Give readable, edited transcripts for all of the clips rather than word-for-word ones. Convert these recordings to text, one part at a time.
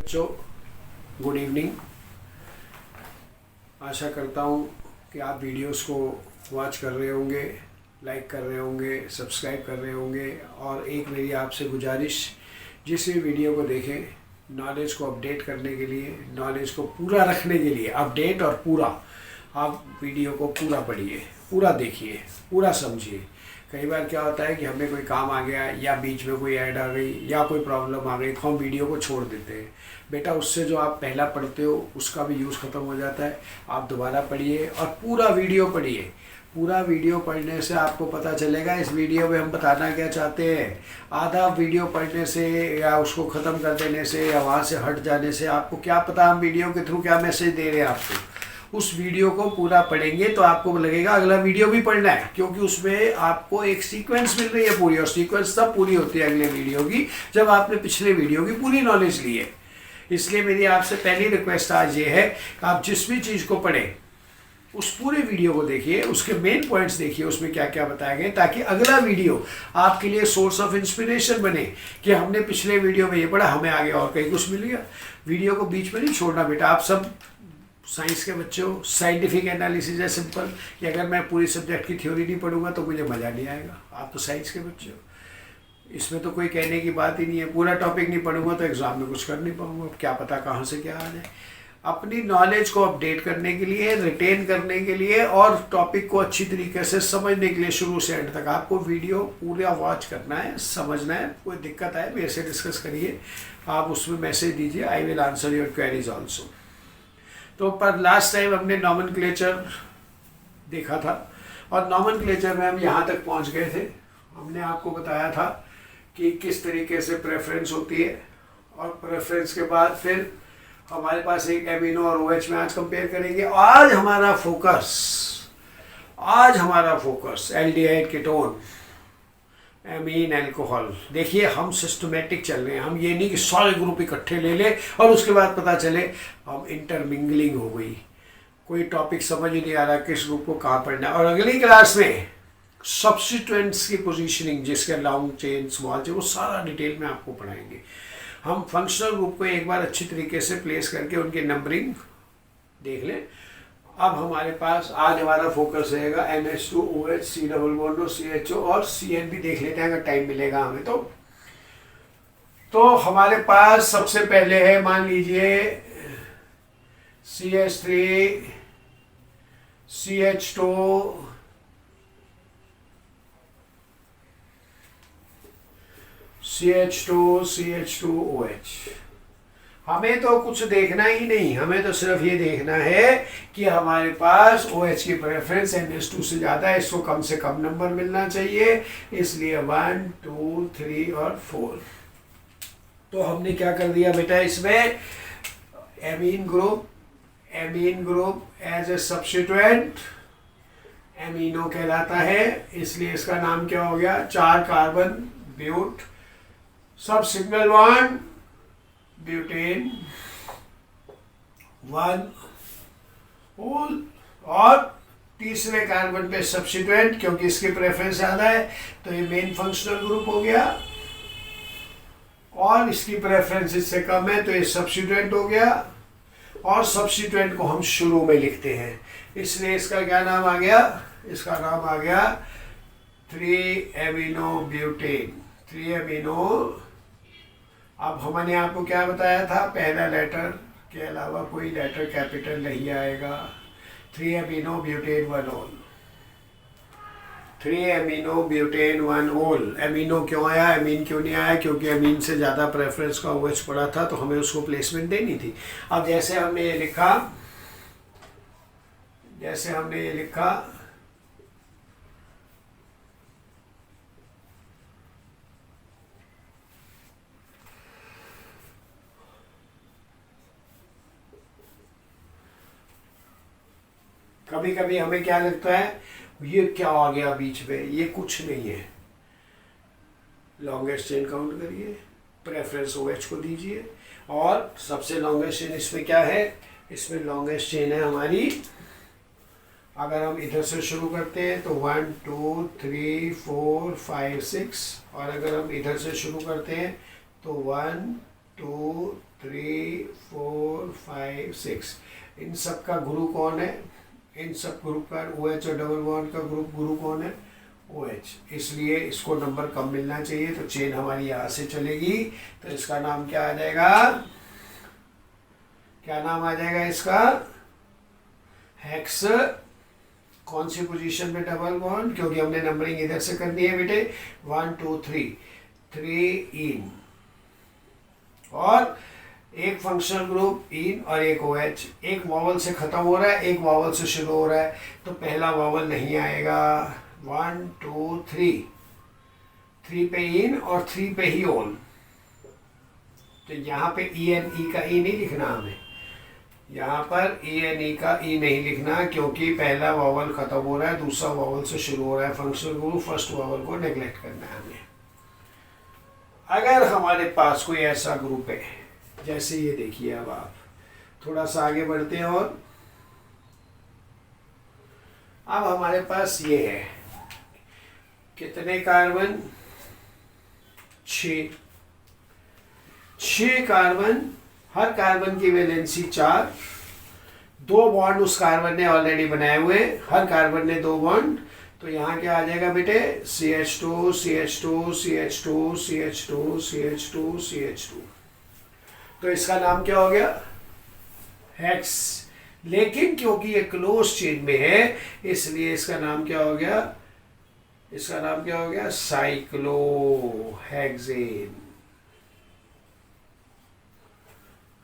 बच्चों, good evening. आशा करता हूँ कि आप वीडियोस को वॉच कर रहे होंगे, लाइक कर रहे होंगे, सब्सक्राइब कर रहे होंगे। और एक मेरी आपसे गुजारिश, जिस भी वीडियो को देखें, नॉलेज को अपडेट करने के लिए, नॉलेज को पूरा रखने के लिए, अपडेट और पूरा, आप वीडियो को पूरा पढ़िए, पूरा देखिए, पूरा समझिए। कई बार क्या होता है कि हमें कोई काम आ गया या बीच में कोई ऐड आ गई या कोई प्रॉब्लम आ गई तो हम वीडियो को छोड़ देते हैं। बेटा, उससे जो आप पहला पढ़ते हो उसका भी यूज़ ख़त्म हो जाता है। आप दोबारा पढ़िए और पूरा वीडियो पढ़िए। पूरा वीडियो पढ़ने से आपको पता चलेगा इस वीडियो में हम बताना क्या चाहते हैं। आधा वीडियो पढ़ने से या उसको ख़त्म कर देने से या वहाँ से हट जाने से आपको क्या पता हम वीडियो के थ्रू क्या मैसेज दे रहे हैं आपको। उस वीडियो को पूरा पढ़ेंगे तो आपको लगेगा अगला वीडियो भी पढ़ना है, क्योंकि उसमें आपको एक सीक्वेंस मिल रही है पूरी। और सीक्वेंस तब पूरी होती है अगले वीडियो की जब आपने पिछले वीडियो की पूरी नॉलेज ली है। इसलिए मेरी आपसे पहली रिक्वेस्ट आज ये है कि आप जिस भी चीज़ को पढ़ें उस पूरे वीडियो को देखिए, उसके मेन पॉइंट्स देखिए, उसमें क्या क्या बताए गए, ताकि अगला वीडियो आपके लिए सोर्स ऑफ इंस्पिरेशन बने कि हमने पिछले वीडियो में ये पढ़ा, हमें आगे और कहीं कुछ मिल गया। वीडियो को बीच में नहीं छोड़ना बेटा। आप सब साइंस के बच्चे हो, साइंटिफिक एनालिसिस है सिंपल, कि अगर मैं पूरी सब्जेक्ट की थ्योरी नहीं पढ़ूंगा तो मुझे मज़ा नहीं आएगा। आप तो साइंस के बच्चे हो, इसमें तो कोई कहने की बात ही नहीं है। पूरा टॉपिक नहीं पढ़ूंगा तो एग्ज़ाम में कुछ कर नहीं पाऊंगा, क्या पता कहाँ से क्या आ जाए। अपनी नॉलेज को अपडेट करने के लिए, रिटेन करने के लिए और टॉपिक को अच्छी तरीके से समझने के लिए शुरू से एंड तक आपको वीडियो पूरा वॉच करना है, समझना है। कोई दिक्कत आए मेरे से डिस्कस करिए, आप उसमें मैसेज दीजिए, I will answer your queries also. तो पर लास्ट टाइम हमने नॉमेनक्लेचर देखा था और नॉमेनक्लेचर में हम यहाँ तक पहुँच गए थे। हमने आपको बताया था कि किस तरीके से प्रेफरेंस होती है और प्रेफरेंस के बाद फिर हमारे पास एक एमिनो और OH में आज कंपेयर करेंगे। आज हमारा focus aldehyde ketone, amine, alcohol. देखिए, हम सिस्टमेटिक चल रहे हैं। हम ये नहीं कि सारे ग्रुप इकट्ठे ले ले और उसके बाद पता चले हम इंटरमिंगलिंग हो गई, कोई टॉपिक समझ ही नहीं आ रहा किस ग्रुप को कहाँ पढ़ना है। और अगली क्लास में सब्स्टिट्यूएंट्स की पोजीशनिंग, जिसके लॉन्ग चेन, स्मॉल चेन, वो सारा डिटेल में आपको पढ़ाएंगे। हम फंक्शनल ग्रुप को एक बार अच्छी तरीके से प्लेस करके उनकी नंबरिंग देख लें। अब हमारे पास आज हमारा फोकस रहेगा NH2OH, C डबल बॉन्ड और CHO और CN भी देख लेते हैं अगर टाइम मिलेगा हमें तो हमारे पास सबसे पहले है, मान लीजिए CH3, CH2, CH2OH। हमें तो कुछ देखना ही नहीं, हमें तो सिर्फ ये देखना है कि हमारे पास OH की प्रेफरेंस NH2 से ज़्यादा है, इसको कम से कम नंबर मिलना चाहिए। इसलिए 1, 2, 3 और 4। तो हमने क्या कर दिया बेटा, इसमें amine group as a substituent amino कहलाता है, इसलिए इसका नाम क्या हो गया, 4 कार्बन ब्यूट, सब सिंगल बॉन्ड ब्यूटेन 1 होल, और तीसरे कार्बन पे सब्स्टिट्यूएंट, क्योंकि इसकी प्रेफरेंस ज़्यादा है तो ये मेन फंक्शनल ग्रुप हो गया, और इसकी प्रेफरेंस इससे कम है तो ये सब्स्टिट्यूएंट हो गया। और सब्स्टिट्यूएंट को हम शुरू में लिखते हैं, इसलिए इसका क्या नाम आ गया, इसका नाम आ गया 3-amino-butane, 3-amino। अब हमने आपको क्या बताया था, पहला लेटर के अलावा कोई लेटर कैपिटल नहीं आएगा। 3-amino-butane 1 ol, 3-amino-butane 1 ol। Amino क्यों आया, एमीन क्यों नहीं आया, क्योंकि एमीन से ज़्यादा प्रेफरेंस का OH पड़ा था तो हमें उसको प्लेसमेंट देनी थी। अब जैसे हमने ये लिखा, कभी कभी हमें क्या लगता है ये क्या आ गया बीच में, ये कुछ नहीं है। लॉन्गेस्ट चेन काउंट करिए, प्रेफरेंस OH को दीजिए, और सबसे लॉन्गेस्ट चेन इसमें क्या है, इसमें लॉन्गेस्ट चेन है हमारी, अगर हम इधर से शुरू करते हैं तो 1 2 3 4 5 6, और अगर हम इधर से शुरू करते हैं तो 1 2 3 4 5 6। इन सब का गुरु कौन है? इन सब ग्रुप का OH और डबल बॉन्ड का ग्रुप गुरु कौन है? OH। इसलिए इसको नंबर कम मिलना चाहिए, तो चेन हमारी यहाँ से चलेगी। तो इसका नाम क्या आ जाएगा? क्या नाम आ जाएगा इसका? हेक्स। कौन सी पोजीशन में डबल बॉन्ड? क्योंकि हमने नंबरिंग इधर से करनी है बेटे। 1 2 3, 3 इन और एक फंक्शनल ग्रुप इन और एक OH। एक वॉवल से खत्म हो रहा है, एक वॉवल से शुरू हो रहा है, तो पहला वॉवल नहीं आएगा। 1 2 3, 3 पे इन और 3 पे ही ऑन। तो यहाँ पे ENE का E नहीं लिखना हमें, यहाँ पर ENE का E नहीं लिखना, क्योंकि पहला वॉवल खत्म हो रहा है, दूसरा वॉवल से शुरू हो रहा है फंक्शनल ग्रुप। फर्स्ट वॉवल को नेग्लेक्ट करना है हमें। अगर हमारे पास कोई ऐसा ग्रुप है, जैसे ये देखिए, अब आप थोड़ा सा आगे बढ़ते हैं और अब हमारे पास ये है, कितने कार्बन? 6 कार्बन। हर कार्बन की वैलेंसी 4, 2 बॉन्ड उस कार्बन ने ऑलरेडी बनाए हुए, हर कार्बन ने 2 बॉन्ड। तो यहाँ क्या आ जाएगा बेटे? CH2 CH2 CH2 CH2 CH2 CH2। तो इसका नाम क्या हो गया? हेक्स। लेकिन क्योंकि ये क्लोज चेन में है, इसलिए इसका नाम क्या हो गया? इसका नाम क्या हो गया? Cyclohexane.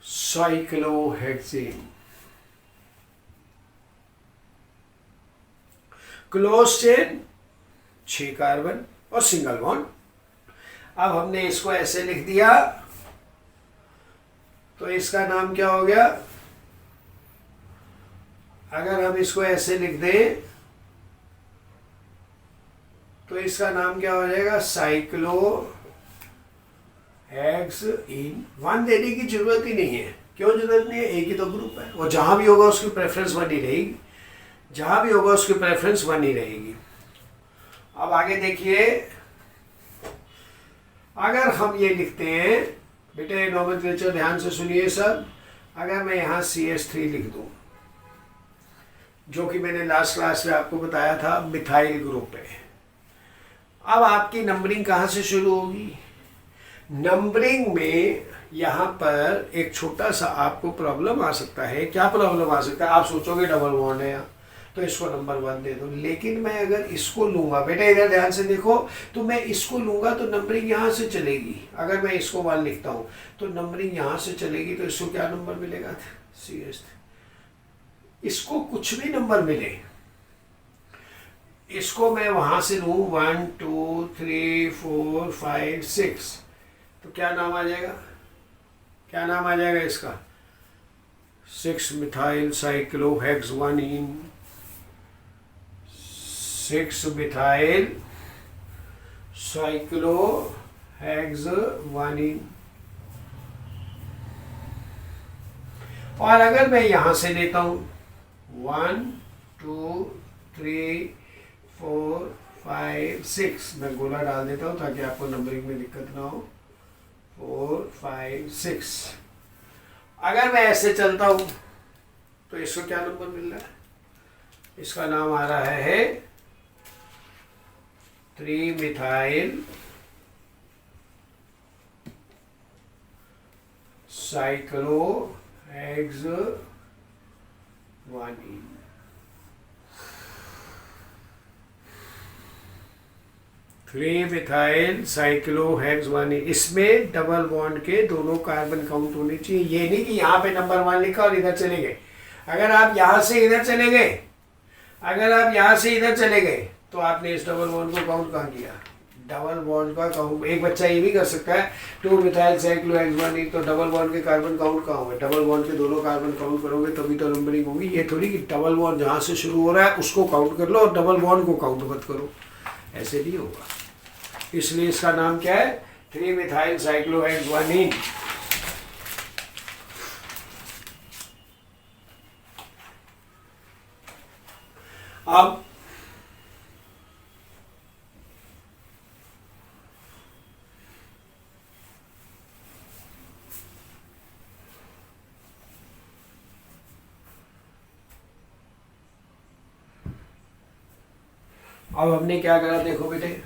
Cyclohexane. Close chain, 6 carbon और सिंगल बॉन्ड। अब हमने इसको ऐसे लिख दिया, तो इसका नाम क्या हो गया? अगर हम इसको ऐसे लिख दें तो इसका नाम क्या हो जाएगा? साइक्लोहेक्सेन। 1 देने की जरूरत ही नहीं है। क्यों जरूरत नहीं है? एक ही तो ग्रुप है, और जहां भी होगा उसकी प्रेफरेंस 1 ही रहेगी। जहां भी होगा उसकी प्रेफरेंस 1 ही रहेगी। अब आगे देखिए, अगर हम ये लिखते हैं बेटे, नोमेनक्लेचर ध्यान से सुनिए सब। अगर मैं यहाँ CH3 लिख दूं, जो कि मैंने लास्ट क्लास में आपको बताया था मिथाइल ग्रुप है। अब आपकी नंबरिंग कहाँ से शुरू होगी? नंबरिंग में यहाँ पर एक छोटा सा आपको प्रॉब्लम आ सकता है। क्या प्रॉब्लम आ सकता है? आप सोचोगे डबल बॉन्ड है यहाँ, तो इसको नंबर 1 दे दो। लेकिन मैं अगर इसको लूंगा, बेटा इधर ध्यान से देखो, तो मैं इसको लूंगा तो नंबरिंग यहाँ से चलेगी। अगर मैं इसको 1 लिखता हूँ तो नंबरिंग यहाँ से चलेगी, तो इसको क्या नंबर मिलेगा? CS। इसको कुछ भी नंबर मिले, इसको मैं वहां से लूँ 1 2 3 4 5 6, तो क्या नाम आ जाएगा? क्या नाम आ जाएगा इसका? 6 मिथाइल साइक्लोहेक्सेन। 6 methyl cyclohexane. और अगर मैं यहां से लेता हूं 1 2 3 4 5 6, मैं गोला डाल देता हूं ताकि आपको नंबरिंग में दिक्कत ना हो। 4 5 6। अगर मैं ऐसे चलता हूं तो इसको क्या नंबर मिल रहा है? इसका नाम आ रहा है 3 मिथाइल साइक्लोहेक्सेन। 3 methyl cyclohexane. इसमें डबल बॉन्ड के दोनों कार्बन काउंट होने चाहिए। ये नहीं कि यहाँ पे नंबर 1 लिखा और इधर चले गए। अगर आप यहाँ से इधर चले गए, अगर आप यहाँ से इधर चले गए, तो आपने इस डबल बॉन्ड को काउंट कहाँ किया? डबल बॉन्ड का काउंट। एक बच्चा ये भी कर सकता है 2 मिथाइल साइक्लोहेक्सेन, तो डबल बॉन्ड के कार्बन काउंट कहाँ होंगे? डबल बॉन्ड के दोनों कार्बन काउंट करोगे तभी तो नंबरिंग होगी। ये थोड़ी कि डबल बॉन्ड जहाँ से शुरू हो रहा है उसको काउंट कर लो और डबल बॉन्ड को काउंट मत करो, ऐसे नहीं होगा। इसलिए इसका नाम क्या है? 3 मिथाइल साइक्लोहेक्सेन। अब अब हमने क्या करा देखो बेटे,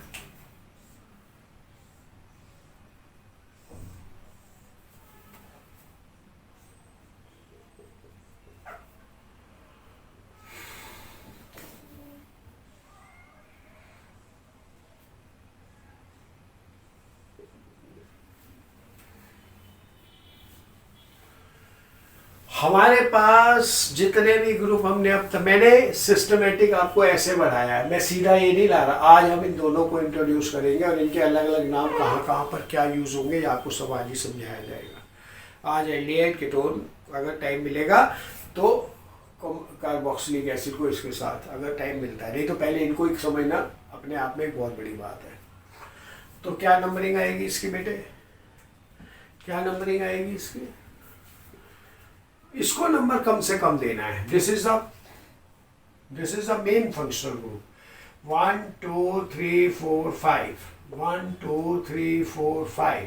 हमारे पास जितने भी ग्रुप हमने अब तक, मैंने सिस्टमेटिक आपको ऐसे बढ़ाया है, मैं सीधा ये नहीं ला रहा। आज हम इन दोनों को इंट्रोड्यूस करेंगे और इनके अलग अलग नाम कहाँ कहाँ पर क्या यूज़ होंगे ये आपको सब आज ही समझाया जाएगा। आज एल्डिहाइड कीटोन अगर टाइम मिलेगा तो कार्बोक्सिलिक एसिड को इसके साथ अगर टाइम मिलता है, नहीं तो पहले इनको एक समझना अपने आप में एक बहुत बड़ी बात है। तो क्या नंबरिंग आएगी इसकी बेटे, क्या नंबरिंग आएगी इसकी? इसको नंबर कम से कम देना है। This is the main functional group. 1 2 3 4 5 1 2 3 4 5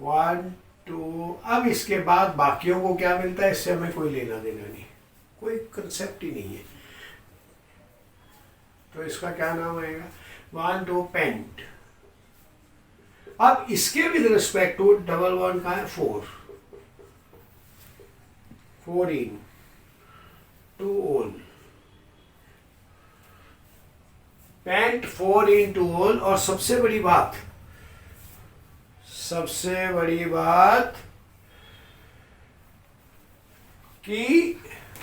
1 2। अब इसके बाद बाकियों को क्या मिलता है इससे हमें कोई लेना देना नहीं, कोई कंसेप्ट ही नहीं है। तो इसका क्या नाम आएगा? 1 2 पेंट। अब इसके with respect to double bond का है 4 इन 2 ओल, पेंट 4 इन 2 ओल। और सबसे बड़ी बात कि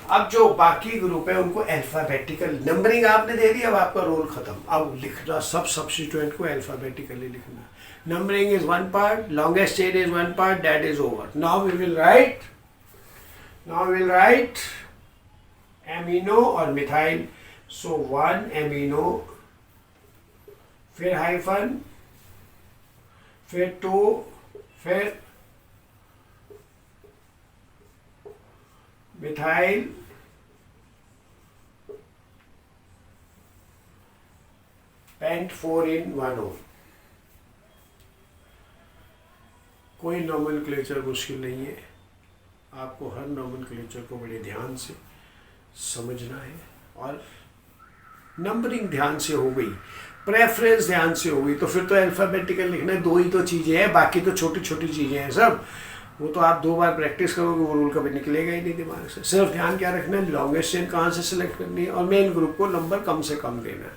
अब जो बाकी ग्रुप है उनको अल्फाबेटिकल नंबरिंग आपने दे दी, अब आपका रोल खत्म। अब लिखना सब सब्स्टिट्यूएंट को अल्फाबेटिकली लिखना। Numbering is 1 part, longest chain is 1 part, that is over. Now we will write amino और मिथाइल। सो 1 एमिनो, फिर हाइफन, फिर 2, फिर मिथाइल, पेंट 4 इन 1 ओल। कोई नोमेनक्लेचर मुश्किल नहीं है, आपको हर नोमेनक्लेचर को बड़े ध्यान से समझना है। और नंबरिंग ध्यान से हो गई, प्रेफरेंस ध्यान से हो गई, तो फिर तो अल्फाबेटिकल लिखना है। 2 ही तो चीज़ें हैं, बाकी तो छोटी छोटी चीज़ें हैं सब। वो तो आप 2 बार प्रैक्टिस करोगे, वो रूल कभी निकलेगा ही नहीं दिमाग से। सिर्फ ध्यान क्या रखना है, लॉन्गेस्ट चेन कहाँ से सिलेक्ट करनी है और मेन ग्रुप को नंबर कम से कम देना है।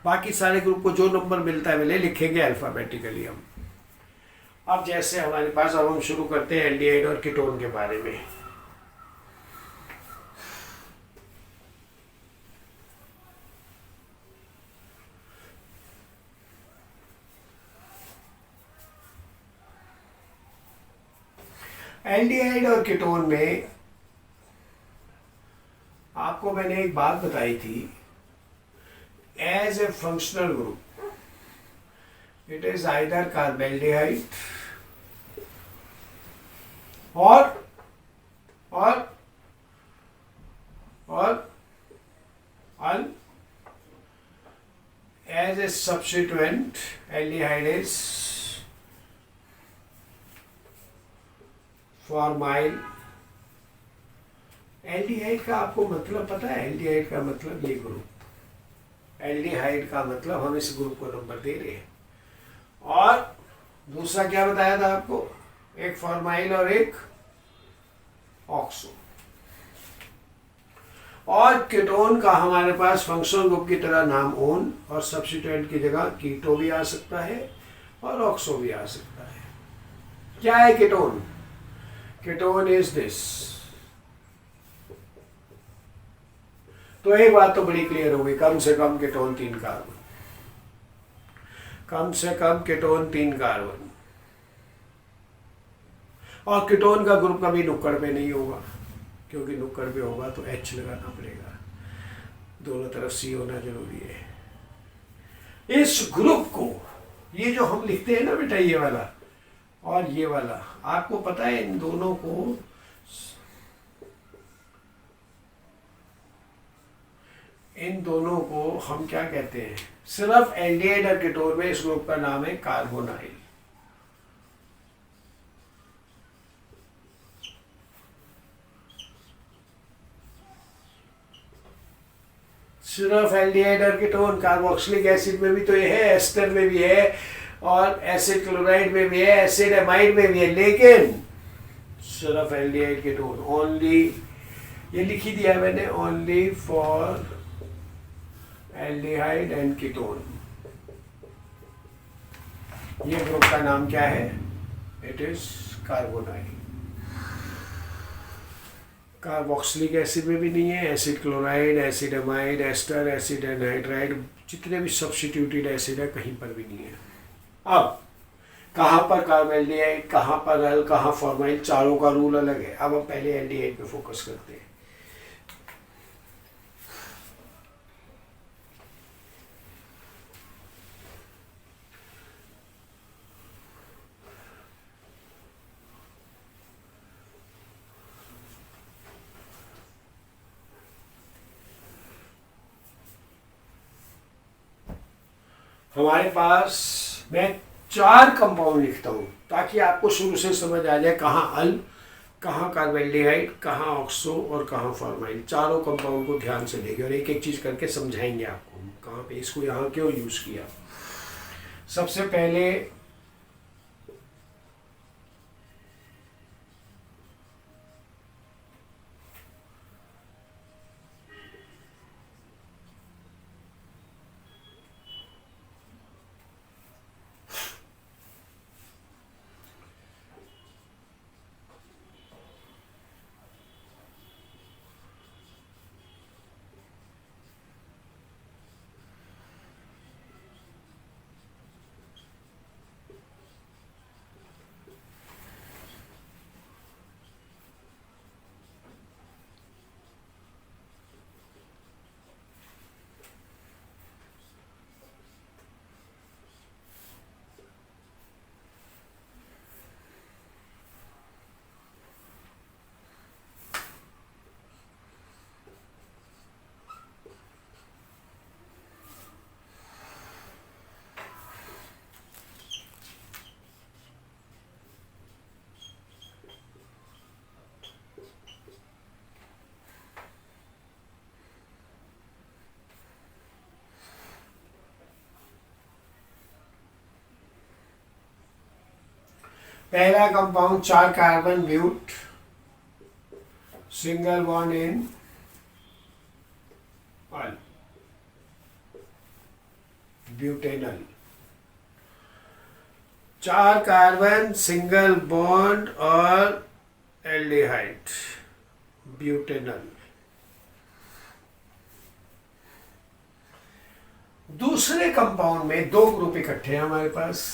बाकी सारे ग्रुप को जो नंबर मिलता है मिले, लिखेंगे अल्फाबेटिकली हम। अब जैसे हमारे पास, अब हम शुरू करते हैं एल्डिहाइड और कीटोन के बारे में। एल्डिहाइड और कीटोन में आपको मैंने एक बात बताई थी, as a functional group it is either carbaldehyde और as a substituent aldehyde is formyl. Aldehyde का आपको मतलब पता है? एल्डिहाइड का मतलब ये ग्रुप, एल्डिहाइड का मतलब हम इस ग्रुप को नंबर दे रहे हैं। और दूसरा क्या बताया था आपको? एक फॉर्माइल और एक ऑक्सो। और कीटोन का हमारे पास फंक्शनल ग्रुप की तरह नाम ओन, और सब्स्टिट्यूएंट की जगह कीटो भी आ सकता है और ऑक्सो भी आ सकता है। क्या है कीटोन? Ketone is this. तो एक बात तो बड़ी क्लियर हो गई, कम से कम कीटोन 3 कार्बन, कम से कम कीटोन 3 कार्बन। और कीटोन का ग्रुप कभी नुक्कड़ पे नहीं होगा, क्योंकि नुक्कड़ पे होगा तो H लगाना पड़ेगा, दोनों तरफ C होना जरूरी है। इस ग्रुप को, ये जो हम लिखते हैं ना बेटा, ये वाला और ये वाला, आपको पता है इन दोनों को हम क्या कहते हैं? सिर्फ एल्डिहाइड और कीटोन में इस ग्रुप का नाम है कार्बोनाइल। सिर्फ एल्डिहाइड और कीटोन। कार्बोक्सिलिक एसिड में भी तो ये है, एस्टर में भी है, और एसिड क्लोराइड में भी है, एसिड एमाइड में भी है, लेकिन सिर्फ एल्डिहाइड कीटोन। ओनली, ये लिख ही दिया मैंने, only for aldehyde and ketone. ये ग्रुप का नाम क्या है? It is carbonyl. Carboxylic acid में भी नहीं है, acid chloride, acid amide, ester, acid anhydride, जितने भी सब्स्टिट्यूटेड एसिड है कहीं पर भी नहीं है। अब कहाँ पर कार्बोल्डिहाइड, कहाँ पर अल, कहाँ फॉर्माइल, चारों का रूल अलग है। अब हम पहले एल्डिहाइड पे फोकस करते हैं। हमारे पास मैं 4 कंपाउंड लिखता हूँ ताकि आपको शुरू से समझ आ जाए कहाँ अल, कहाँ कार्बोल्डिहाइड, कहाँ ऑक्सो और कहाँ फॉर्माइल। चारों कंपाउंड को ध्यान से देंगे और एक एक चीज़ करके समझाएंगे आपको कहाँ पे इसको यहाँ क्यों यूज़ किया। सबसे पहले पहला compound 4 carbon but, single bond an al, butanal. 4 carbon, single bond और एल्डिहाइड, ब्यूटेनल। दूसरे कंपाउंड में 2 ग्रुप इकट्ठे हैं हमारे पास,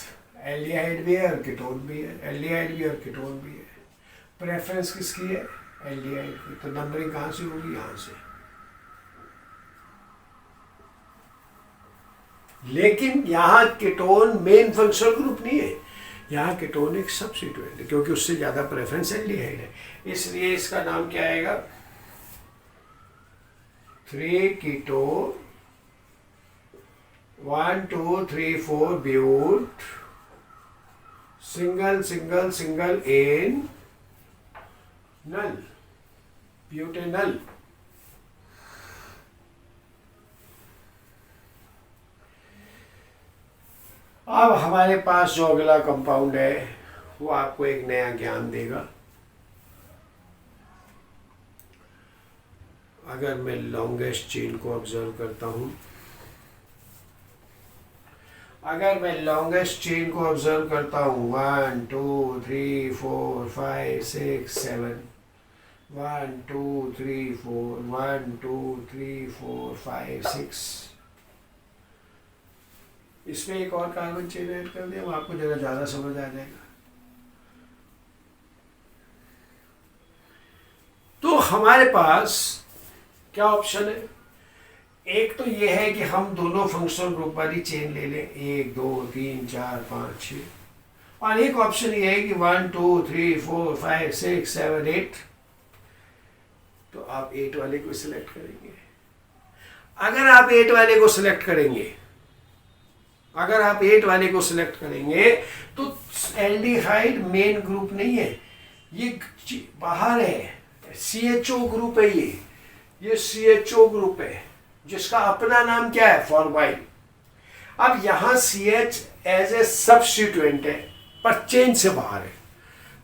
एल्डिहाइड भी है और कीटोन भी है, एल्डिहाइड भी और कीटोन भी है। प्रेफरेंस किसकी है? एल्डिहाइड की। तो नंबरिंग कहाँ से होगी? यहाँ से। लेकिन यहाँ कीटोन मेन फंक्शनल ग्रुप नहीं है, यहाँ कीटोन एक सब्स्टिट्यूएंट है क्योंकि उससे ज्यादा प्रेफरेंस एल्डिहाइड है, इसलिए इसका नाम क्या आएगा? 3 ketone 1 2 3 4 but, single single single an al, butanal. अब हमारे पास जो अगला कंपाउंड है वो आपको एक नया ज्ञान देगा। अगर मैं लॉन्गेस्ट चेन को ऑब्जर्व करता हूं, अगर मैं लॉन्गेस्ट चेन को ऑब्जर्व करता हूँ 1 2 3 4 5 6 7, 1 2 3 4 1 2 3 4 5 6, इसमें एक और कार्बन चेन ऐड कर दिया, आपको जरा ज़्यादा समझ आ जाएगा। तो हमारे पास क्या ऑप्शन है? एक तो ये है कि हम दोनों फंक्शनल ग्रुप वाली चेन ले लें, 1 2 3 4 5 6, और एक ऑप्शन ये है कि 1 2 3 4 5 6 7 8, तो आप 8 वाले को सिलेक्ट करेंगे। अगर आप 8 वाले को सिलेक्ट करेंगे, अगर आप 8 वाले को सिलेक्ट करेंगे तो एल्डिहाइड मेन ग्रुप नहीं है, ये बाहर है, CHO ग्रुप है, ये CHO ग्रुप है, जिसका अपना नाम क्या है, फॉर्माइल। अब यहां CH एज ए सब्स्टिट्यूएंट है पर चेन से बाहर है।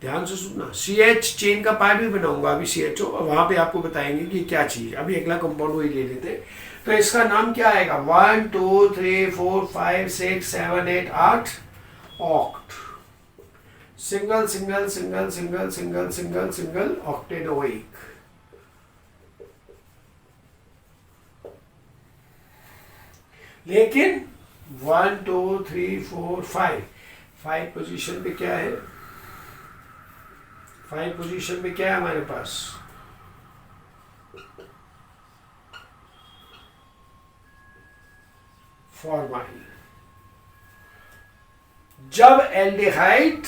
ध्यान से सुनना, CH चेन का पार्ट भी बनाऊंगा अभी CHO, और वहां पे आपको बताएंगे कि क्या चीज। अभी अगला कंपाउंड वही ले लेते हैं। तो इसका नाम क्या आएगा, 1 2 3 4 5 6 7 8 8 oct. Single single single single single single single octanoic. लेकिन 1 2 3 4 5 पोजीशन पे क्या है, 5 पोजीशन पे क्या है हमारे पास, फॉर्माइल। जब एल्डिहाइड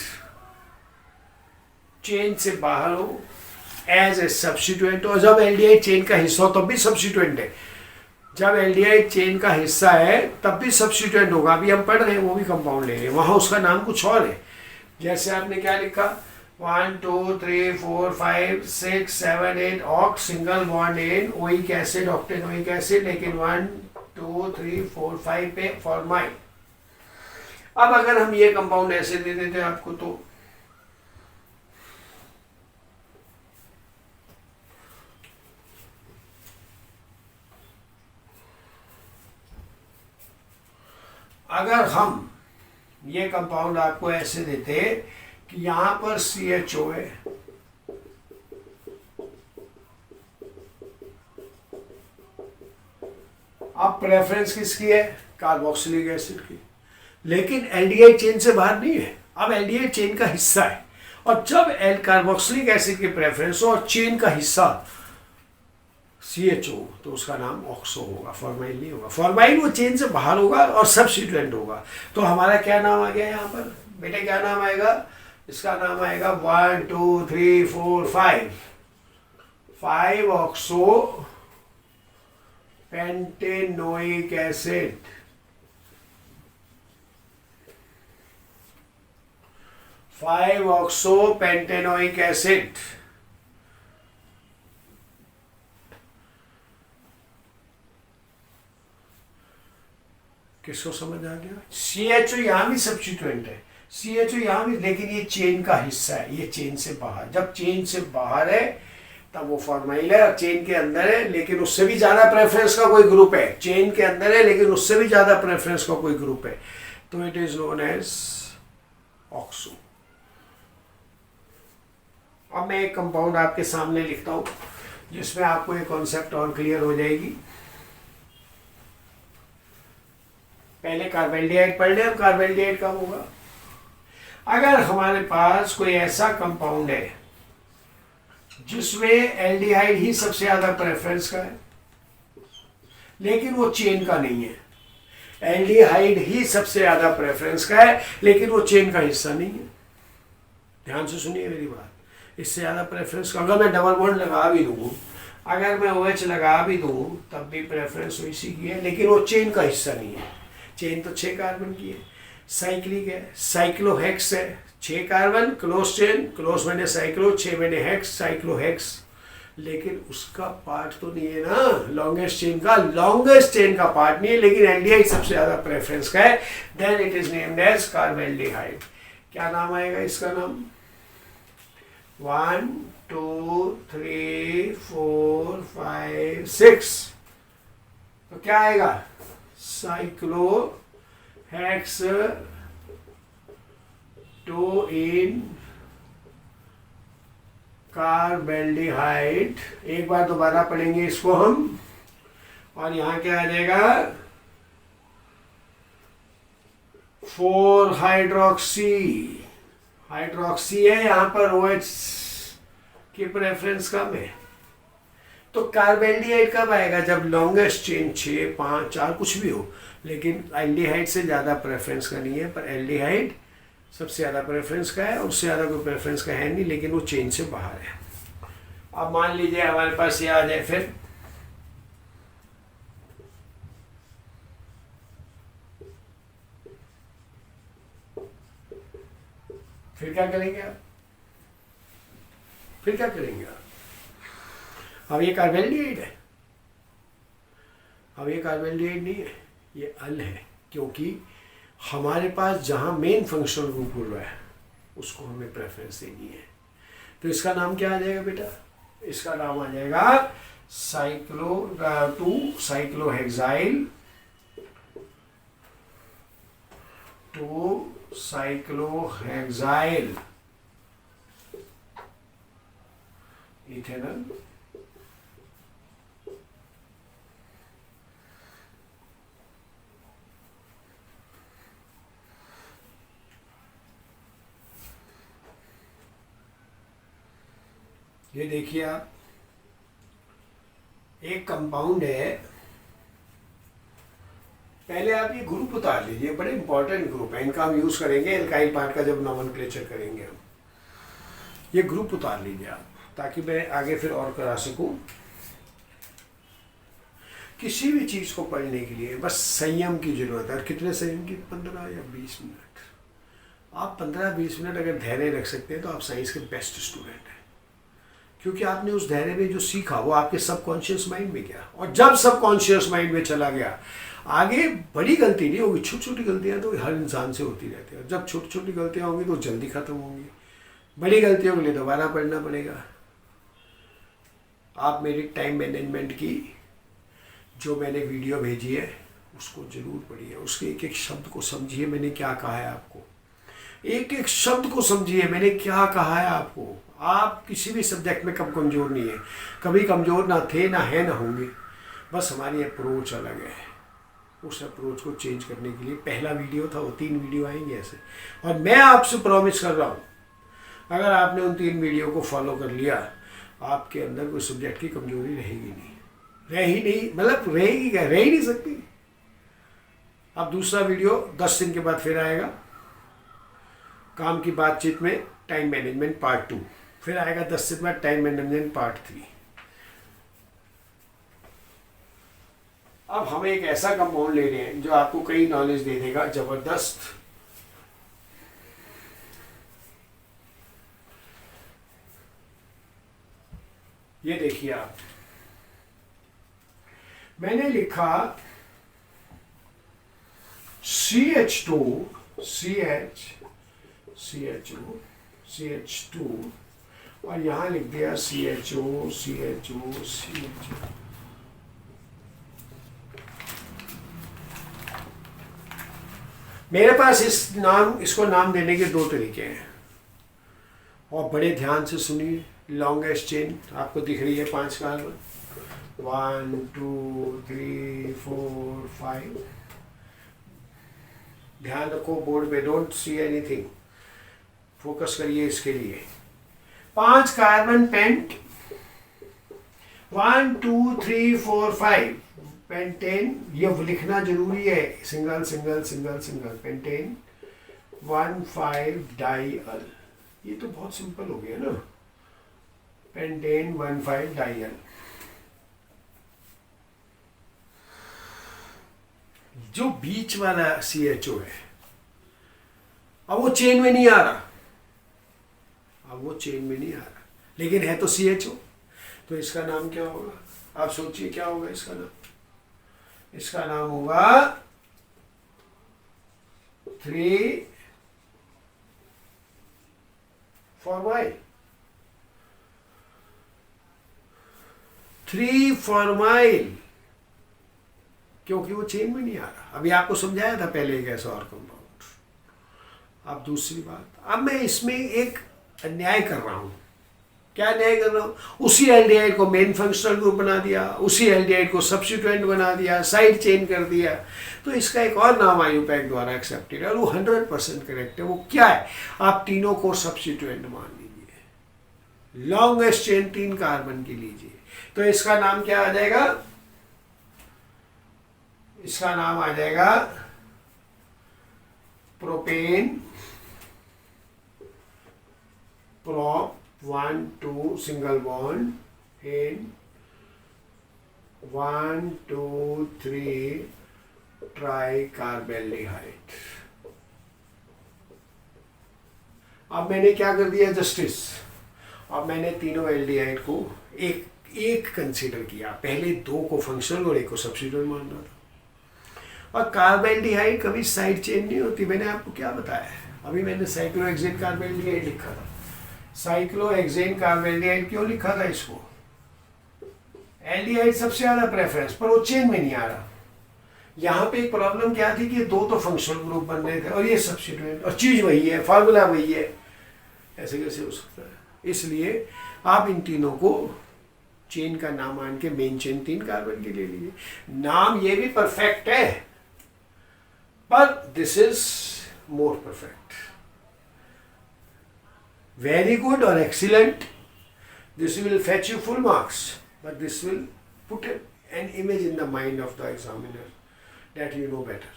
चेन से बाहर हो एज ए सब्स्टिट्यूएंट, और जब एल्डिहाइड चेन का हिस्सा हो तब भी सब्स्टिट्यूएंट है। जब एल्डिहाइड चेन का हिस्सा है तब भी सब्स्टिट्यूएंट होगा। अभी हम पढ़ रहे हैं वो भी कंपाउंड ले रहे हैं, वहां उसका नाम कुछ और है। जैसे आपने क्या लिखा, 1 2 3 4 5 6 7 8 oct, single bond in oic acid, octanoic acid. लेकिन 1 2 3 4 5 पे फॉर्माइल। अब अगर हम ये कंपाउंड ऐसे दे देते आपको, तो अगर हम ये कंपाउंड आपको ऐसे देते कि यहां पर CHO है, अब प्रेफरेंस किसकी है, कार्बोक्सिलिक एसिड की। लेकिन एल्डिहाइड चेन से बाहर नहीं है, अब एल्डिहाइड चेन का हिस्सा है। और जब कार्बोक्सिलिक एसिड की प्रेफरेंस हो और चेन का हिस्सा CHO, तो उसका नाम ऑक्सो होगा, फॉर्माइल नहीं होगा। फॉर्माइल वो चेन से बाहर होगा और सब्स्टिट्यूएंट होगा। तो हमारा क्या नाम आ गया यहाँ पर बेटे, क्या नाम आएगा, इसका नाम आएगा 1 2 3 4 5 oxo pentanoic acid. Five oxo pentanoic acid. किसको समझ आ गया, CHO यहां भी सब्स्टिट्यूएंट है, CHO यहां भी, लेकिन ये चेन का हिस्सा है, ये चेन से बाहर। जब चेन से बाहर है तब वो फॉर्माइल है, और चेन के अंदर है लेकिन उससे भी ज्यादा प्रेफरेंस का कोई ग्रुप है। चेन के अंदर है लेकिन उससे भी ज्यादा प्रेफरेंस का कोई ग्रुप है, तो it is known as oxo. अब मैं एक कंपाउंड आपके सामने लिखता हूं जिसमें आपको एक कॉन्सेप्ट और क्लियर हो जाएगी। पहले कार्बेल्डिहाइड पढ़ ले, अब कार्बेल्डिहाइड कब होगा। अगर हमारे पास कोई ऐसा कंपाउंड है जिसमें एल्डिहाइड ही सबसे ज्यादा प्रेफरेंस का है लेकिन वो चेन का नहीं है, एल्डिहाइड ही सबसे ज्यादा प्रेफरेंस का है लेकिन वो चेन का हिस्सा नहीं है। ध्यान से सुनिए मेरी बात, इससे ज्यादा प्रेफरेंस का, अगर मैं डबल बॉन्ड लगा भी दूं, अगर मैं OH लगा भी दूं तब भी प्रेफरेंस इसी की है, लेकिन वो चेन का हिस्सा नहीं है। चेन तो 6 कार्बन की है, साइक्लिक है, साइक्लोहेक्स है, 6 कार्बन, क्लोज चेन, क्लोज मैंने साइक्लो, 6 मैंने हेक्स, साइक्लोहेक्स। लेकिन उसका पार्ट तो नहीं है ना, लॉन्गेस्ट चेन का, लॉन्गेस्ट चेन का पार्ट नहीं है, लेकिन एल्डिहाइड सबसे ज्यादा प्रेफरेंस का है। Then it is named as carbaldehyde. क्या नाम आएगा इसका नाम, 1 2 3 4 5 6, तो क्या आएगा, साइक्लोहेक्स 2 इन कार्बेल्डिहाइड। एक बार दोबारा पढ़ेंगे इसको हम, और यहां क्या आ जाएगा, 4 हाइड्रोक्सी, हाइड्रोक्सी है, यहां पर OH की प्रेफरेंस कम है। तो कार्बेल्डिहाइड कब आएगा, जब लॉन्गेस्ट चेन 6 5 4 कुछ भी हो, लेकिन एल्डिहाइड से ज्यादा प्रेफरेंस का नहीं है, पर एल्डिहाइड सबसे ज्यादा प्रेफरेंस का है, उससे ज्यादा कोई प्रेफरेंस का है नहीं, लेकिन वो चेन से बाहर है। अब मान लीजिए हमारे पास ये आ जाए, फिर क्या करेंगे आप, अब ये कार्बेल्डिहाइड है, अब ये कार्बोहाइड्रेट नहीं है, ये अल है, क्योंकि हमारे पास जहाँ मेन फंक्शनल ग्रुप हो रहा है उसको हमें प्रेफरेंस देनी है। तो इसका नाम क्या आ जाएगा बेटा? इसका नाम आ जाएगा साइक्लोहेक्साइल इथेनॉल ये देखिए आप, एक कंपाउंड है। पहले आप ये ग्रुप उतार लीजिए, बड़े इंपॉर्टेंट ग्रुप है, इनका हम यूज करेंगे एल्काइल पार्ट का जब नॉमेनक्लेचर करेंगे हम। ये ग्रुप उतार लीजिए आप, ताकि मैं आगे फिर और करा सकूं। किसी भी चीज को पढ़ने के लिए बस संयम की जरूरत है। और कितने संयम की? 15 या 20 मिनट। आप 15-20 मिनट अगर धैर्य रख सकते हैं तो आप साइंस के बेस्ट स्टूडेंट हैं, क्योंकि आपने उस धैर्य में जो सीखा वो आपके सबकॉन्शियस माइंड में गया, और जब सबकॉन्शियस माइंड में चला गया आगे बड़ी गलती नहीं होगी। छोटी छोटी गलतियां तो हर इंसान से होती रहती है, और जब छोटी छोटी गलतियां होंगी तो जल्दी खत्म होंगी। बड़ी गलतियों के लिए दोबारा पढ़ना पड़ेगा। आप मेरी टाइम मैनेजमेंट की जो मैंने वीडियो भेजी है उसको जरूर पढ़िए, उसके एक एक शब्द को समझिए मैंने क्या कहा है आपको, एक एक शब्द को समझिए मैंने क्या कहा है आपको। आप किसी भी सब्जेक्ट में कब कमज़ोर नहीं है, कभी कमज़ोर ना थे, ना है, ना होंगे। बस हमारी अप्रोच अलग है। उस अप्रोच को चेंज करने के लिए पहला वीडियो था, वो 3 वीडियो आएंगे ऐसे। और मैं आपसे प्रॉमिस कर रहा हूँ, अगर आपने उन 3 वीडियो को फॉलो कर लिया, आपके अंदर कोई सब्जेक्ट की कमजोरी रहेगी नहीं। रह ही नहीं, मतलब रहेगी क्या, रह ही नहीं सकती। अब दूसरा वीडियो 10 दिन के बाद फिर आएगा, काम की बातचीत में टाइम मैनेजमेंट पार्ट 2। फिर आएगा 10 दिन बाद टाइम मैनेजमेंट पार्ट 3। अब हम एक ऐसा कंपाउंड ले रहे हैं जो आपको कई नॉलेज दे देगा, जबरदस्त। ये देखिए आप, मैंने लिखा CH2 और यहां लिख दिया CHO। मेरे पास इसको नाम देने के 2 तरीके हैं, और बड़े ध्यान से सुनिए। लॉन्गेस्ट चेन आपको दिख रही है 5 कार्बन, 1 2 3 4 5। ध्यान रखो बोर्ड पे, डोंट सी एनीथिंग, फोकस करिए इसके लिए। 5 कार्बन पेंट, 1 2 3 4 5 पेंटेन। ये लिखना जरूरी है, single single single single pentane 1,5 डाइअल। ये तो बहुत सिंपल हो गया ना, पेंटेन 1,5 डाइअल। जो बीच वाला CHO है, अब वो चेन में नहीं आ रहा, लेकिन है तो CHO। तो इसका नाम क्या होगा? आप सोचिए क्या होगा इसका नाम? इसका नाम होगा 3-फॉर्माइल। 3-फॉर्माइल, क्योंकि वो चेन में नहीं आ रहा। अभी आपको समझाया था पहले एक ऐसा और कंपाउंड। अब दूसरी बात, अब मैं इसमें एक अन्याय कर रहा हूं। क्या अन्याय कर रहा हूं? उसी एल्डिहाइड को मेन फंक्शनल ग्रुप बना दिया, उसी एल्डिहाइड को सब्स्टिट्यूएंट बना दिया, साइड चेन कर दिया। तो इसका एक और नाम आईयूपैक द्वारा एक्सेप्टेड है, और वो 100% करेक्ट है। वो क्या है? आप तीनों को सब्स्टिट्यूएंट मान लीजिए, लॉन्गेस्ट चेन 3 कार्बन की लीजिए। तो इसका नाम क्या आ जाएगा? इसका नाम आ जाएगा प्रोपेन प्रोप 1 2 सिंगल बॉन्ड इन 1 2 3 ट्राई कार्बेल्डिहाइड। अब मैंने क्या कर दिया? जस्टिस। अब मैंने तीनों एल्डिहाइड को एक एक कंसीडर किया, पहले दो को फंक्शनल और एक को सब्स्टिट्यूएंट मान रहा था। और कार्बेल्डिहाइड कभी साइड चेन नहीं होती, मैंने आपको क्या बताया है, अभी मैंने साइक्लोहेक्सेन कार्बेल्डिहाइड लिखा था। साइक्लोहेक्सेन कार्बेल्डिहाइड क्यों लिखा था इसको, एल्डिहाइड सबसे ज्यादा प्रेफरेंस, पर वो चेन में नहीं आ रहा। यहाँ पे एक प्रॉब्लम क्या थी कि दो तो फंक्शनल ग्रुप बन रहे थे और ये सब्स्टिट्यूएंट, और चीज वही है, फार्मूला वही है, ऐसे कैसे हो सकता है। इसलिए आप इन तीनों को चेन का नाम मान के मेन चेन 3 कार्बन की ले लीजिए। नाम ये भी परफेक्ट है, पर this is more perfect, very good और excellent. This will fetch you full marks, but this will put an image in the mind of the examiner that you know better.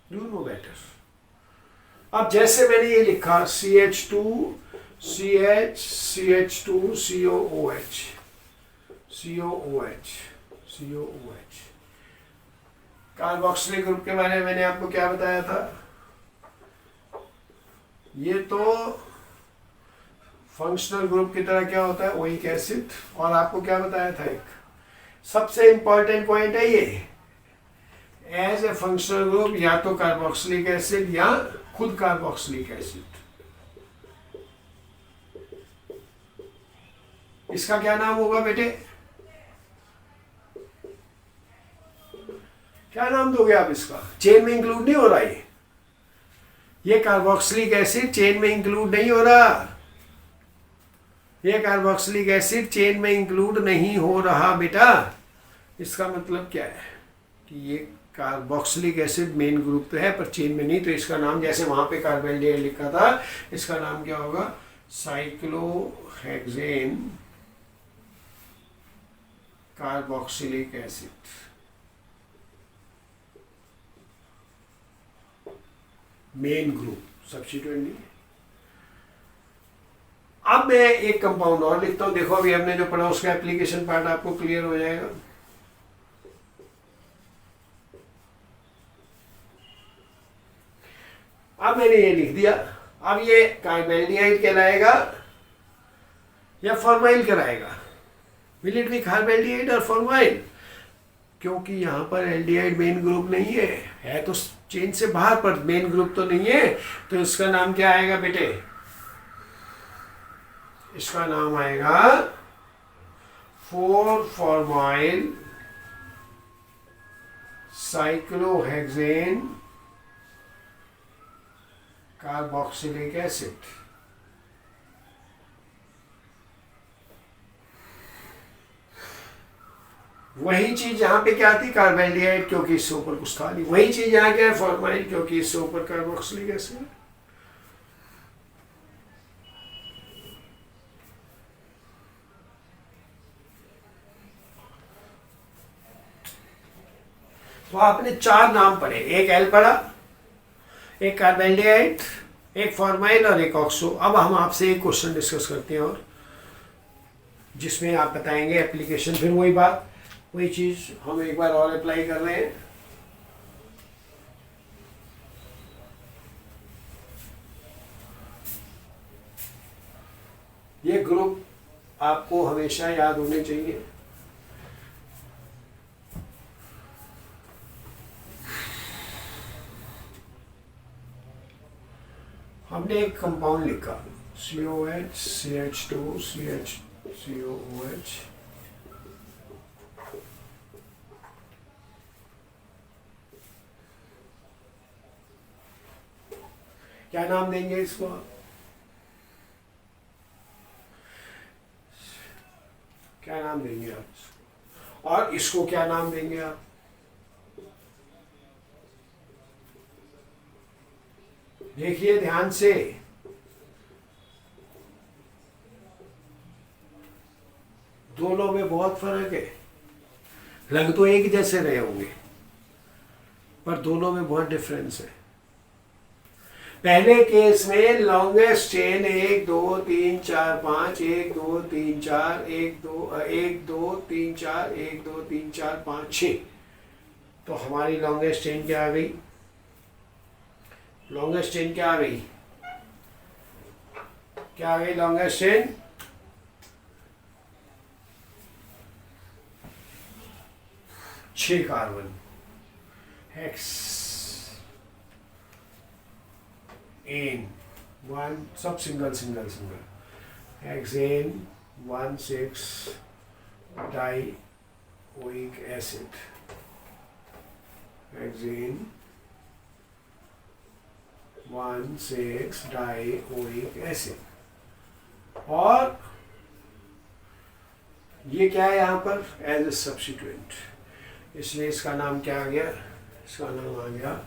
You know better. अब जैसे मैंने ये लिखा CH2 CH CH2 COOH COOH COOH, carboxylic group के बारे में मैंने आपको क्या बताया था, ये तो फंक्शनल ग्रुप की तरह क्या होता है, ओइक एसिड। और आपको क्या बताया था, एक सबसे इंपॉर्टेंट पॉइंट है ये, एज ए फंक्शनल ग्रुप या तो कार्बोक्सिलिक एसिड या खुद कार्बोक्सिलिक एसिड। इसका क्या नाम होगा बेटे, क्या नाम दोगे आप इसका, चेन में इंक्लूड नहीं हो रहा ये कार्बोक्सिलिक एसिड चेन में इंक्लूड नहीं हो रहा, ये कार्बोक्सिलिक एसिड चेन में इंक्लूड नहीं हो रहा बेटा। इसका मतलब क्या है कि ये कार्बोक्सिलिक एसिड मेन ग्रुप तो है पर चेन में नहीं, तो इसका नाम जैसे वहां पे कार्बेल्डिहाइड लिखा था, इसका नाम क्या होगा, cyclohexane carboxylic acid. Main group, substituent नहीं। अब मैं एक कंपाउंड और लिखता हूं, देखो अभी हमने जो पढ़ा उसका एप्लीकेशन पार्ट आपको क्लियर हो जाएगा। अब मैंने ये लिख दिया, अब ये कार्बेल्डिहाइड कहलाएगा या फॉर्माइल कहलाएगा, विल इट बी कार्बेल्डिहाइड और फॉर्माइल, क्योंकि यहां पर एल्डिहाइड मेन ग्रुप नहीं है तो चेन से बाहर, पर मेन ग्रुप तो नहीं है, तो इसका नाम क्या आएगा बेटे, इसका नाम आएगा 4-फॉर्माइल साइक्लोहेक्सेन कार्बोक्सिलिक एसिड। वही चीज यहां पे क्या थी, कार्बेल्डिहाइड, क्योंकि इससे ऊपर कुछ था नहीं, वही चीज यहां क्या है, फॉर्माइल, क्योंकि इससे ऊपर कार्बोक्सिलिक एसिड। तो आपने 4 नाम पढ़े, एक एल पढ़ा, एक कार्बेल्डिहाइड, एक फॉर्माइल और एक ऑक्सो। अब हम आपसे एक क्वेश्चन डिस्कस करते हैं और जिसमें आप बताएंगे एप्लीकेशन, फिर वही बात वही चीज हम एक बार और अप्लाई कर रहे हैं। ये ग्रुप आपको हमेशा याद होने चाहिए। हमने एक कंपाउंड लिखा COH CH2 COOH, क्या नाम देंगे इसको आप, क्या नाम देंगे आप इसको, और इसको क्या नाम देंगे आप, देखिए ध्यान से, दोनों में बहुत फर्क है, लग तो एक जैसे रहे होंगे पर दोनों में बहुत डिफरेंस है। पहले केस में लॉन्गेस्ट चेन 1 2 3 4 5 1 2 3 4 1 2 3 4 1 2 3 4 5 6, तो हमारी लॉन्गेस्ट चेन क्या आ गई, लॉन्गेस्ट चेन क्या आ गई, क्या आ गई longest chain 6 carbon, hex ane 1, सब single single single, hexane 1,6 dioic acid, hexane 1,6 dioic acid. और ये क्या है यहाँ पर एज ए सब्स्टिट्यूएंट, इसलिए इसका नाम क्या आ गया, इसका नाम आ गया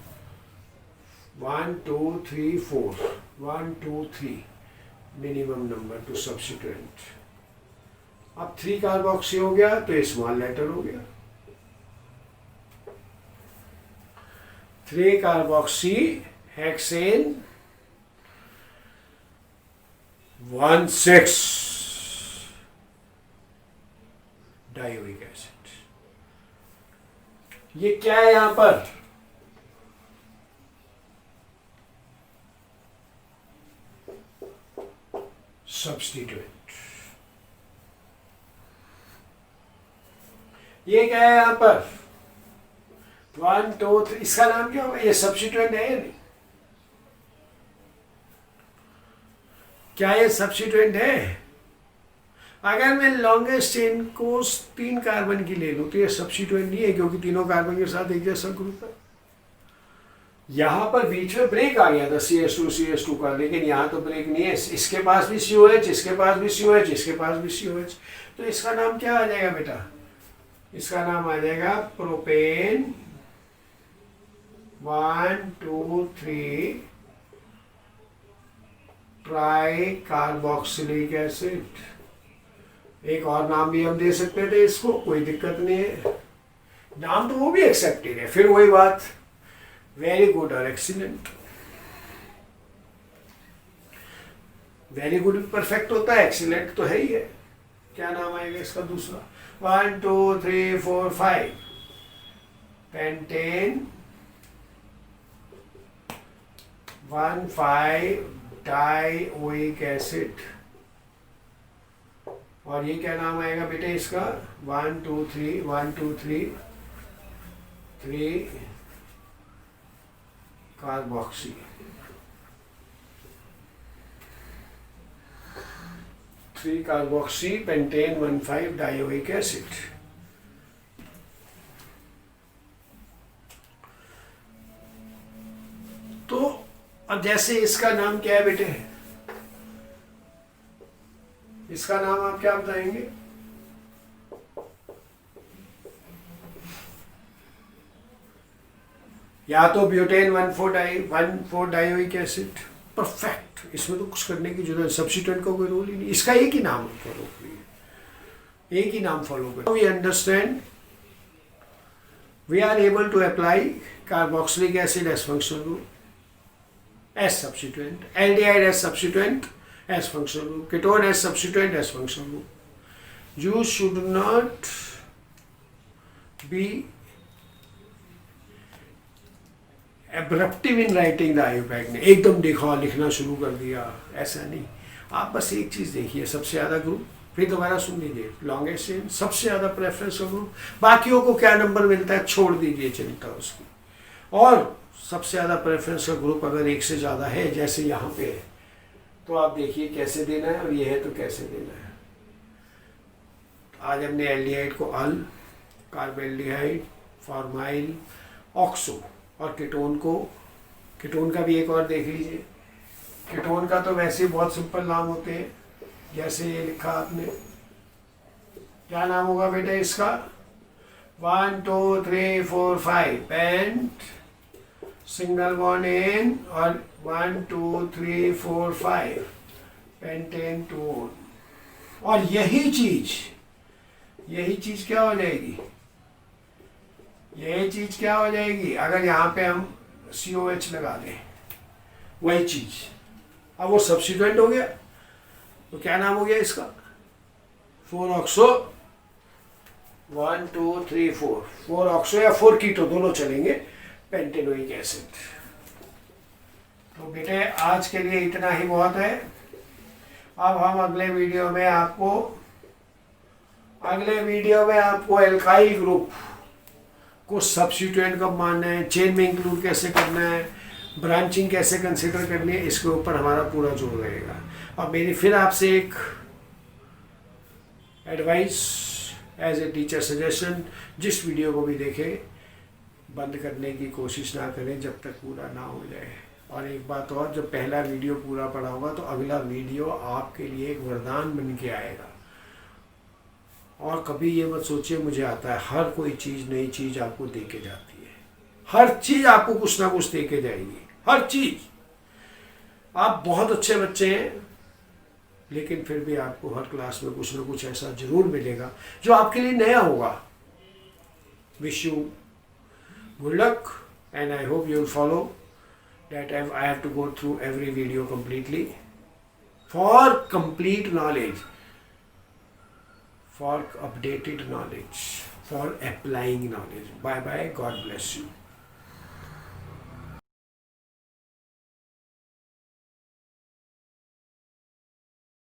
1 2 3 4, 1 2 3 मिनिमम नंबर टू सब्स्टिट्यूएंट। अब 3 कार्बोक्सी हो गया तो स्मॉल लेटर हो गया, 3 कार्बोक्सी हेक्सेन 1,6 डाइओइक एसिड। ये क्या है यहां पर, सब्स्टिट्यूएंट। ये क्या है यहां पर 1 2 3, इसका नाम क्या होगा, ये सब्स्टिट्यूएंट है या नहीं, क्या ये सब्स्टिट्यूएंट है। अगर मैं लॉन्गेस्ट चेन को 3 कार्बन की ले लूं तो ये सब्स्टिट्यूएंट नहीं है, क्योंकि तीनों कार्बन के साथ एक जैसा ग्रुप है। यहां पर बीच में ब्रेक आ गया था CH2 का, लेकिन यहां तो ब्रेक नहीं है, इसके पास भी COH, इसके पास भी COH, इसके पास भी COH, तो इसका नाम क्या आ जाएगा बेटा, इसका नाम आ जाएगा प्रोपेन 1 2 3 ट्राई कार्बोक्सिलिक एसिड। एक और नाम भी हम दे सकते थे इसको, कोई दिक्कत नहीं है, नाम तो वो भी एक्सेप्टेड है। फिर वही बात, वेरी गुड और एक्सीलेंट। वेरी गुड परफेक्ट होता है, एक्सीलेंट तो है ही है। क्या नाम आएगा इसका दूसरा, 1 2 3 4 5 पेंटेन 1,5 डाइओइक एसिड। और ये क्या नाम आएगा बेटे इसका, 1 2 3 1 2 3 3 carboxy, 3 carboxy pentane 1,5 dioic acid. तो अब जैसे इसका नाम क्या है बेटे, इसका नाम आप क्या बताएंगे, या तो ब्यूटेन 1,4 डाइओइक एसिड, परफेक्ट, इसमें तो कुछ करने की जरूरत, सब्स्टिट्यूएंट का कोई रोल ही नहीं, इसका एक ही नाम फॉलो करिए, एक ही नाम फॉलो करिए। We understand, we are able to apply carboxylic acid as functional group, as substituent, aldehyde as substituent as functional group, ketone as substituent as functional group. You should not be abruptive in writing the IUPAC ने एकदम देखा लिखना शुरू कर दिया, ऐसा नहीं। आप बस एक चीज़ देखिए, सबसे ज़्यादा ग्रुप, फिर दोबारा सुन लीजिए, लॉन्गेस्ट चेन सबसे ज़्यादा प्रेफरेंस का ग्रुप, बाकियों को क्या नंबर मिलता है छोड़ दीजिए चिंता उसकी, और सबसे ज़्यादा प्रेफरेंस का ग्रुप अगर एक से ज़्यादा है जैसे यहाँ पे है तो आप देखिए कैसे देना है, और ये है तो कैसे देना है। आज हमने एल्डिहाइड को अल, कार्बेल्डिहाइड, फॉर्माइल, ऑक्सो, और कीटोन को, कीटोन का भी एक और देख लीजिए। कीटोन का तो वैसे ही बहुत सिंपल नाम होते हैं, जैसे ये लिखा आपने, क्या नाम होगा बेटा इसका, 1 2 3 4 5 पेंट सिंगल बॉन्ड एन, और 1 2 3 4 5 पेंटेन 2। और यही चीज क्या हो जाएगी, यही चीज क्या हो जाएगी अगर यहाँ पे हम COH लगा दें, वही चीज, अब वो सब्स्टिट्यूएंट हो गया, तो क्या नाम हो गया इसका, 4 ऑक्सो 1 2 3 4 ऑक्सो या 4 कीटो दोनों चलेंगे, पेंटेनोइक एसिड। तो बेटे आज के लिए इतना ही बहुत है। अब हम अगले वीडियो में आपको एल्काइल ग्रुप को सब्स्टिट्यूएंट कब मानना है, चेन में इंक्लूड कैसे करना है, ब्रांचिंग कैसे कंसिडर करनी है, इसके ऊपर हमारा पूरा जोर रहेगा। अब मेरी फिर आपसे एक advice as a teacher suggestion, जिस वीडियो को भी देखें बंद करने की कोशिश ना करें जब तक पूरा ना हो जाए। और एक बात और, जब पहला वीडियो पूरा पड़ा होगा तो अगला वीडियो आपके लिए एक वरदान बन के आएगा। और कभी ये मत सोचिए मुझे आता है, हर कोई चीज़ नई चीज़ आपको दे के जाती है, हर चीज़ आपको कुछ ना कुछ दे के जाएगी, हर चीज़। आप बहुत अच्छे बच्चे हैं लेकिन फिर भी आपको हर क्लास में कुछ ना कुछ ऐसा जरूर मिलेगा जो आपके लिए नया होगा। Wish you good luck and I hope you will follow that I have to go through every video completely for complete knowledge, for updated knowledge, for applying knowledge. Bye bye. God bless you.